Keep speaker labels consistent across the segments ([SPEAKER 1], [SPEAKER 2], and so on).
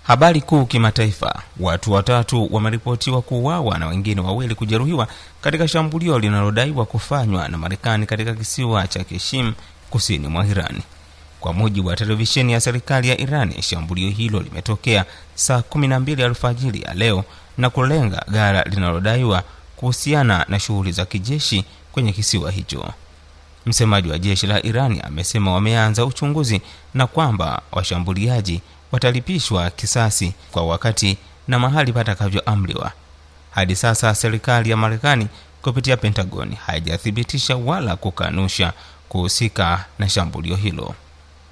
[SPEAKER 1] Habari kuu kimataifa. Watu 3 wameripotiwa kuuawa na wengine 2 kujeruhiwa katika shambulio linalodaiwa kufanywa na Marekani katika kisiwa cha Qassim kusini mwa Iran. Kwa mujibu wa televisheni ya serikali ya Iran, shambulio hilo limetokea saa 12 alfajiri ya leo na kulenga ghala linalodaiwa kuhusiana na shughuli za kijeshi kwenye kisiwa hicho. Msemaji wa jeshi la Iran amesema wameanza uchunguzi na kwamba washambuliaji watalipishwa kisasi kwa wakati na mahali patakavyoamriwa. Hadi sasa serikali ya Marekani kupitia Pentagon haijathibitisha wala kukanusha kuhusika na shambulio hilo.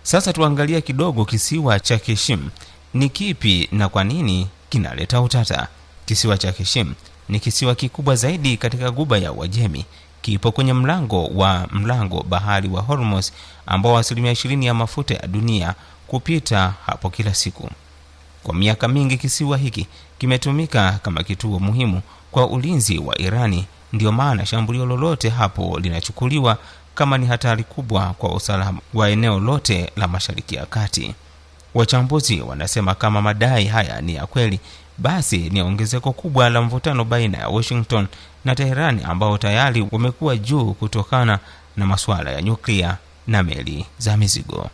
[SPEAKER 1] Sasa tuangalia kidogo kisiwa cha Qassim ni kipi na kwa nini kinaleta utata. Kisiwa cha Qassim ni kisiwa kikubwa zaidi katika Ghuba ya Uajemi. Kipo kwenye mlango bahari wa Hormuz ambao 20% ya mafuta ya dunia kupita hapo kila siku. Kwa miaka mingi kisiwa hiki kimetumika kama kituo muhimu kwa ulinzi wa Irani, ndio maana shambulio lolote hapo linachukuliwa kama ni hatari kubwa kwa usalama wa eneo lote la Mashariki ya Kati. Wachambuzi wanasema kama madai haya ni ya kweli, basi ni ongezeko kubwa la mvutano baina ya Washington na Tehran ambao tayari wamekuwa juu kutokana na masuala ya nyuklia na meli za mizigo.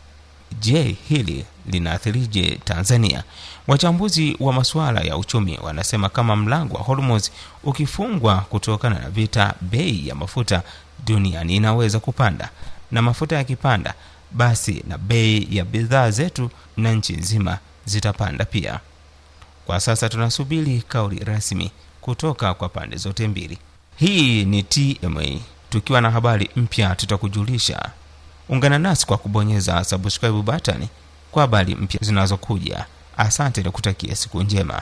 [SPEAKER 1] Je, hili linaathirije Tanzania? Wachambuzi wa masuala ya uchumi wanasema kama mlango wa Hormuz ukifungwa kutokana na vita, bei ya mafuta duniani inaweza kupanda, na mafuta yakipanda, basi na bei ya bidhaa zetu na nchi nzima zitapanda pia. Kwa sasa tunasubiri kauli rasmi kutoka kwa pande zote mbili. Hii ni TMA. Tukiwa na habari mpya tutakujulisha. Ungana nasi kwa kubonyeza subscribe button kwa habari mpya zinazokuja. Asante na kutakia siku njema.